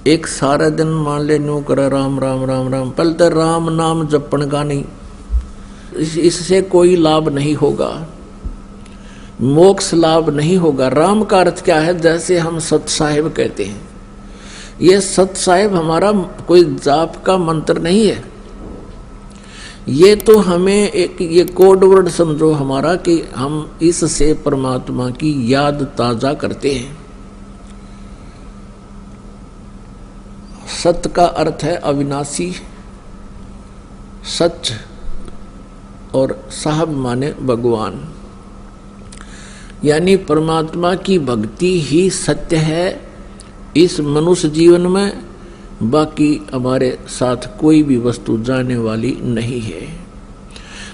एक सारा दिन मान ले न्यू कर राम राम राम राम, पहले तो राम नाम जपण का नहीं, इससे कोई लाभ नहीं होगा, मोक्ष लाभ नहीं होगा। राम का अर्थ क्या है? जैसे हम सत साहिब कहते हैं, ये सत साहिब हमारा कोई जाप का मंत्र नहीं है, ये तो हमें एक ये कोड वर्ड समझो हमारा कि हम इससे परमात्मा की याद ताजा करते हैं। सत्य का अर्थ है अविनाशी, सच, और साहब माने भगवान, यानी परमात्मा की भक्ति ही सत्य है इस मनुष्य जीवन में। बाकी हमारे साथ कोई भी वस्तु जाने वाली नहीं है।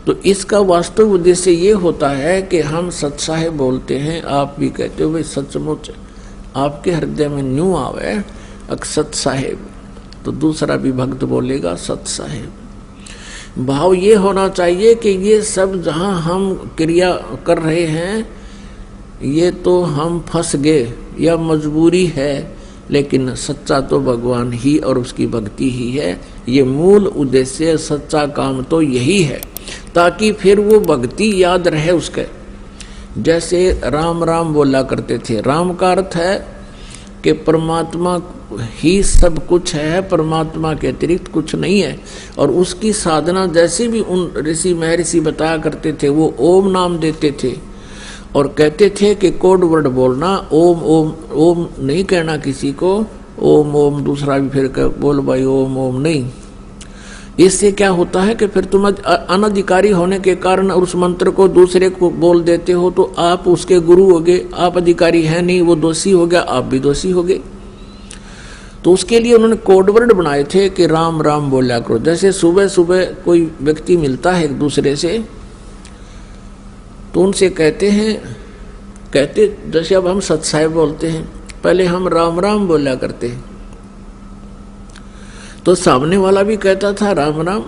तो इसका वास्तव उद्देश्य ये होता है कि हम सत साहेब बोलते हैं, आप भी कहते हो भाई सचमुच आपके हृदय में न्यू आवे सत साहेब, तो दूसरा भी भक्त बोलेगा सत साहेब। भाव ये होना चाहिए कि ये सब जहाँ हम क्रिया कर रहे हैं ये तो हम फंस गए या मजबूरी है, लेकिन सच्चा तो भगवान ही और उसकी भक्ति ही है। ये मूल उद्देश्य, सच्चा काम तो यही है, ताकि फिर वो भक्ति याद रहे उसके। जैसे राम राम बोला करते थे, राम का अर्थ है कि परमात्मा ही सब कुछ है, परमात्मा के अतिरिक्त कुछ नहीं है। और उसकी साधना जैसे भी उन ऋषि महर्षि बताया करते थे, वो ओम नाम देते थे और कहते थे कि कोड वर्ड बोलना, ओम ओम ओम नहीं कहना किसी को, ओम ओम दूसरा भी फिर बोल भाई ओम ओम नहीं। इससे क्या होता है कि फिर तुम अनधिकारी होने के कारण उस मंत्र को दूसरे को बोल देते हो, तो आप उसके गुरु हो गए, आप अधिकारी है नहीं, वो दोषी हो गया, आप भी दोषी हो गए। तो उसके लिए उन्होंने कोड वर्ड बनाए थे कि राम राम बोला करो। जैसे सुबह सुबह कोई व्यक्ति मिलता है एक दूसरे से, तो उनसे कहते जैसे अब हम सत साहिब बोलते हैं, पहले हम राम राम बोला करते हैं, तो सामने वाला भी कहता था राम राम।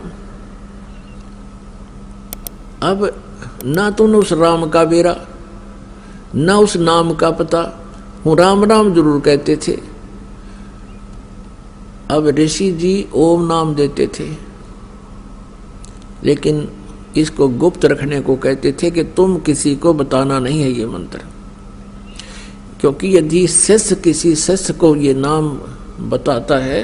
अब ना तो उस राम का बेरा ना उस नाम का पता, हूँ राम राम जरूर कहते थे। अब ऋषि जी ओम नाम देते थे, लेकिन इसको गुप्त रखने को कहते थे कि तुम किसी को बताना नहीं है ये मंत्र, क्योंकि यदि शिष्य किसी शिष्य को ये नाम बताता है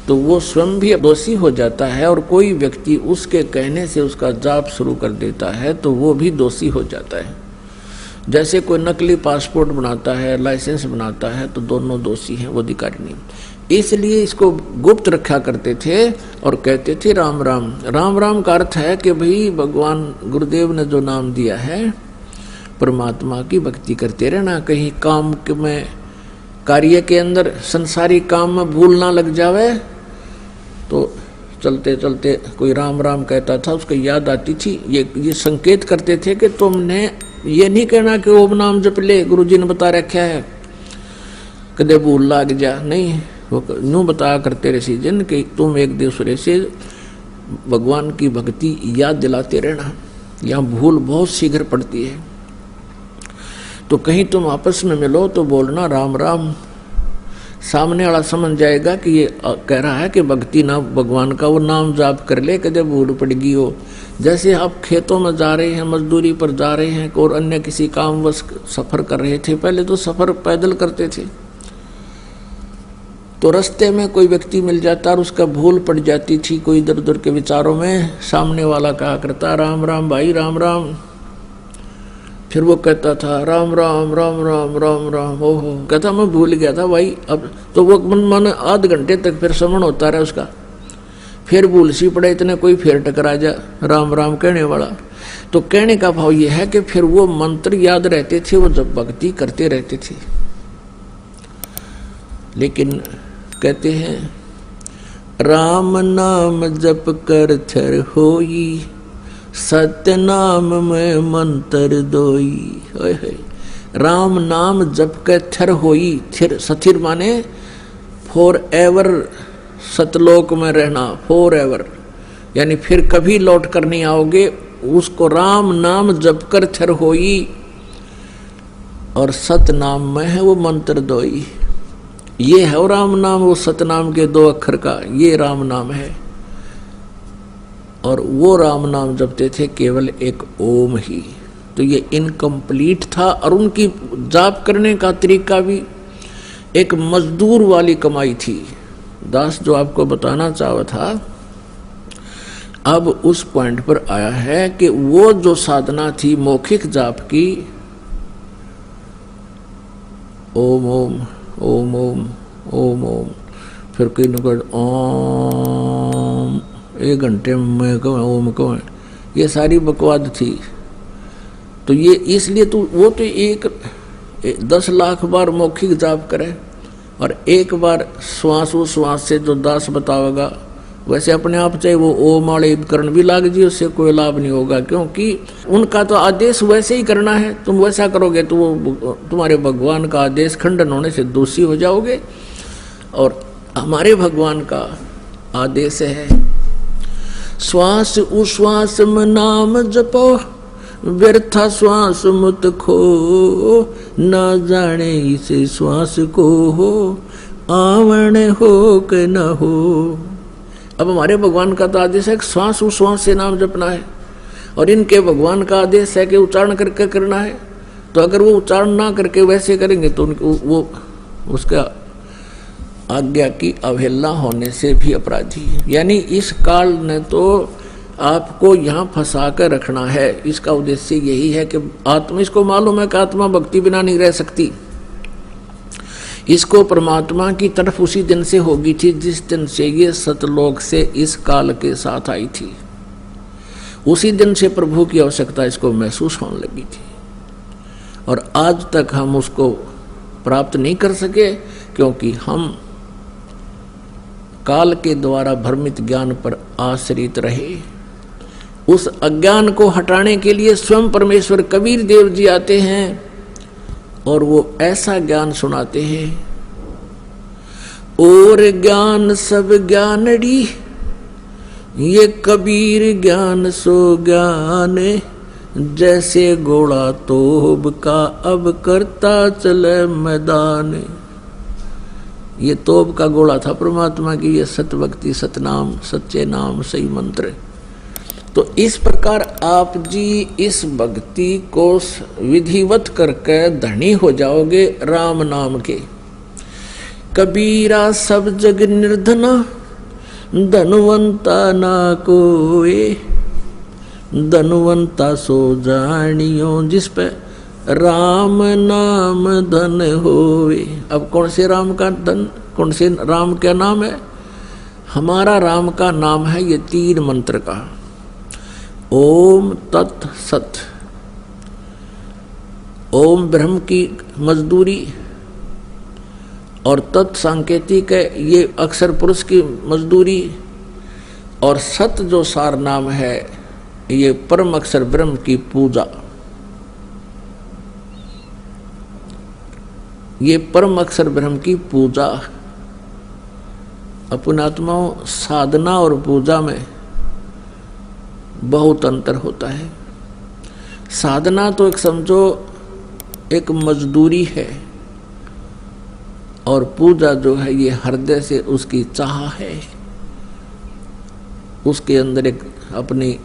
तो वो स्वयं भी दोषी हो जाता है, और कोई व्यक्ति उसके कहने से उसका जाप शुरू कर देता है तो वो भी दोषी हो जाता है। जैसे कोई नकली पासपोर्ट बनाता है, लाइसेंस बनाता है, तो दोनों दोषी हैं, वो अधिकारी नहीं। इसलिए इसको गुप्त रखा करते थे और कहते थे राम राम। राम राम का अर्थ है कि भाई भगवान गुरुदेव ने जो नाम दिया है, परमात्मा की भक्ति करते रहना, कहीं काम में कार्य के अंदर संसारी काम में भूल ना लग जावे। तो चलते चलते कोई राम राम कहता था, उसको याद आती थी, ये संकेत करते थे कि तुमने ये नहीं कहना कि ओम नाम जप ले, गुरु जी ने बता रखा है, कदे भूल लग जा, नहीं। वो यूँ बताया करते ऋषि जन कि तुम एक दूसरे से भगवान की भक्ति याद दिलाते रहना, यहाँ भूल बहुत शीघ्र पड़ती है। तो कहीं तुम आपस में मिलो तो बोलना राम राम, सामने वाला समझ जाएगा कि ये कह रहा है कि भक्ति ना भगवान का वो नाम जाप कर ले, कदे भूल पड़गी हो। जैसे आप खेतों में जा रहे हैं, मजदूरी पर जा रहे हैं और अन्य किसी काम बस सफ़र कर रहे थे, पहले तो सफ़र पैदल करते थे, तो रास्ते में कोई व्यक्ति मिल जाता और उसका भूल पड़ जाती थी कोई इधर उधर के विचारों में, सामने वाला कहा करता राम राम भाई राम राम, फिर वो कहता था राम राम राम राम राम राम, ओहो कहता मैं भूल गया था भाई। अब तो वो मन आध घंटे तक फिर श्रवण होता रहा उसका, फिर भूल सी पड़े, इतने कोई फिर टकरा जा राम राम कहने वाला। तो कहने का भाव ये है कि फिर वो मंत्र याद रहते थे, वो जब भक्ति करते रहते थे। लेकिन कहते हैं राम नाम जप कर थर होई, सत्य नाम में मंत्र दोई। राम नाम जप कर थर होई, थिर सथिर माने फॉर एवर, सतलोक में रहना, फॉर एवर, यानी फिर कभी लौट कर नहीं आओगे। उसको राम नाम जप कर थर होई, और सत नाम में है वो मंत्र दोई। ये है राम नाम, वो सतनाम के 2 अक्षर का ये राम नाम है। और वो राम नाम जपते थे केवल एक ओम ही। तो ये इनकम्प्लीट था। और उनकी जाप करने का तरीका भी एक मजदूर वाली कमाई थी। दास जो आपको बताना चाहा था, अब उस पॉइंट पर आया है कि वो जो साधना थी मौखिक जाप की, ओम ओम ओम ओम ओम ओम, फिर कोई न कोई ओम, 1 घंटे में कौन ओम कौन, ये सारी बकवाद थी। तो ये इसलिए तो वो तो 10 लाख बार मौखिक जाप करे और एक बार श्वास से जो दास बतावेगा, वैसे अपने आप चाहे वो ओम वाले उपकरण भी लाग जी, उससे कोई लाभ नहीं होगा, क्योंकि उनका तो आदेश वैसे ही करना है। तुम वैसा करोगे तो वो तुम्हारे भगवान का आदेश खंडन होने से दोषी हो जाओगे। और हमारे भगवान का आदेश है श्वास उश्वास में नाम जपो, व्यर्था श्वास मत खो, न जाने इसे श्वास को हो, आवण हो के न हो। अब हमारे भगवान का तो आदेश है कि श्वास उश्वास से नाम जपना है, और इनके भगवान का आदेश है कि उच्चारण करके करना है। तो अगर वो उच्चारण ना करके वैसे करेंगे तो उनको वो उसका आज्ञा की अवहेलना होने से भी अपराधी है। यानी इस काल ने तो आपको यहाँ फंसा कर रखना है। इसका उद्देश्य यही है कि आत्मा, इसको मालूम है कि आत्मा भक्ति बिना नहीं रह सकती। इसको परमात्मा की तरफ उसी दिन से होगी थी जिस दिन से ये सतलोक से इस काल के साथ आई थी। उसी दिन से प्रभु की आवश्यकता इसको महसूस होने लगी थी, और आज तक हम उसको प्राप्त नहीं कर सके, क्योंकि हम काल के द्वारा भ्रमित ज्ञान पर आश्रित रहे। उस अज्ञान को हटाने के लिए स्वयं परमेश्वर कबीर देव जी आते हैं और वो ऐसा ज्ञान सुनाते हैं, और ज्ञान सब ज्ञानड़ी, ये कबीर ज्ञान सो ज्ञान, जैसे घोड़ा तोब का अब करता चले मैदान। ये तोब का घोड़ा था परमात्मा की, ये सतभक्ति सतनाम सच्चे नाम सही मंत्र। तो इस प्रकार आप जी इस भक्ति को विधिवत करके धनी हो जाओगे राम नाम के। कबीरा सब जग निर्धना, धनवंता ना कोई, धनवंता सो जानियो, जिस पे राम नाम धन होए। अब कौन से राम का धन, कौन से राम का नाम है? हमारा राम का नाम है ये 3 मंत्र का, ओम तत् सत। ओम ब्रह्म की मजदूरी और तत् सांकेतिक है, ये अक्षर पुरुष की मजदूरी, और सत जो सार नाम है ये परम अक्षर ब्रह्म की पूजा। ये परम अक्षर ब्रह्म की पूजा। अपने आत्माओं, साधना और पूजा में बहुत अंतर होता है। साधना तो एक समझो एक मजदूरी है, और पूजा जो है ये हृदय से उसकी चाह है, उसके अंदर एक अपनी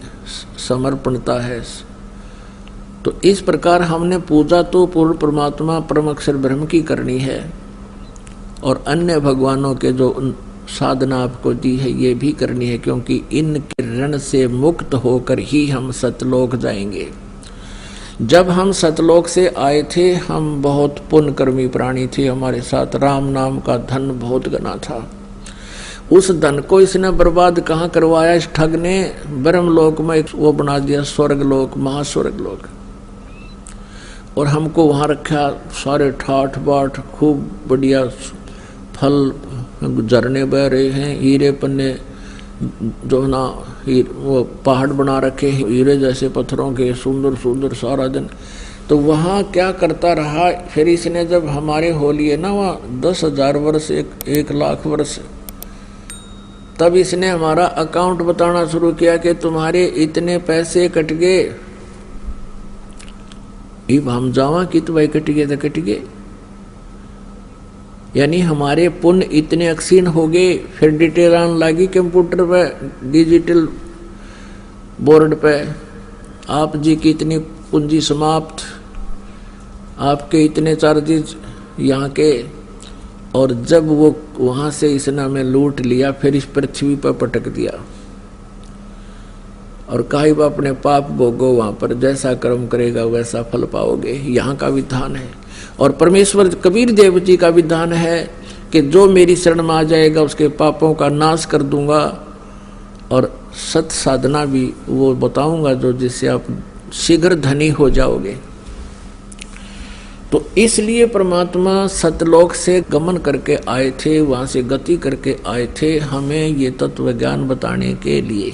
समर्पणता है। तो इस प्रकार हमने पूजा तो पूर्ण परमात्मा परम अक्षर ब्रह्म की करनी है, और अन्य भगवानों के जो साधना आपको दी है ये भी करनी है, क्योंकि इनके ऋण से मुक्त होकर ही हम सतलोक जाएंगे। जब हम सतलोक से आए थे हम बहुत पुण्यकर्मी प्राणी थे, हमारे साथ राम नाम का धन बहुत घना था। उस धन को इसने बर्बाद कहाँ करवाया? इस ठग ने ब्रह्मलोक में एक वो बना दिया, स्वर्गलोक, महास्वर्गलोक, और हमको वहाँ रखा। सारे ठाठ बाट, खूब बढ़िया फल, झरने बह रहे हैं, हीरे पन्ने जो ना वो पहाड़ बना रखे हैं हीरे जैसे पत्थरों के, सुंदर सुंदर सारा दिन। तो वहाँ क्या करता रहा फिर इसने, जब हमारे हो लिए ना वहाँ 10,000 वर्ष, 1 लाख वर्ष, तब इसने हमारा अकाउंट बताना शुरू किया कि तुम्हारे इतने पैसे कट गए। इब हम जावा कि तो भाई कट गए तो कट गए, यानी हमारे पुण्य इतने अक्षीण हो गए, फिर डिटेल आने लगी कंप्यूटर पे, डिजिटल बोर्ड पे, आप जी की इतनी पूंजी समाप्त, आपके इतने चार्जेज यहाँ के, और जब वो वहां से इसने हमें लूट लिया, फिर इस पृथ्वी पर पटक दिया और कहा अपने पाप भोगो, वहां पर जैसा कर्म करेगा वैसा फल पाओगे। यहाँ का विधान है। और परमेश्वर कबीर देव जी का विधान है कि जो मेरी शरण में आ जाएगा उसके पापों का नाश कर दूंगा, और सत साधना भी वो बताऊंगा जो जिससे आप शीघ्र धनी हो जाओगे। तो इसलिए परमात्मा सतलोक से गमन करके आए थे, वहां से गति करके आए थे हमें ये तत्व ज्ञान बताने के लिए।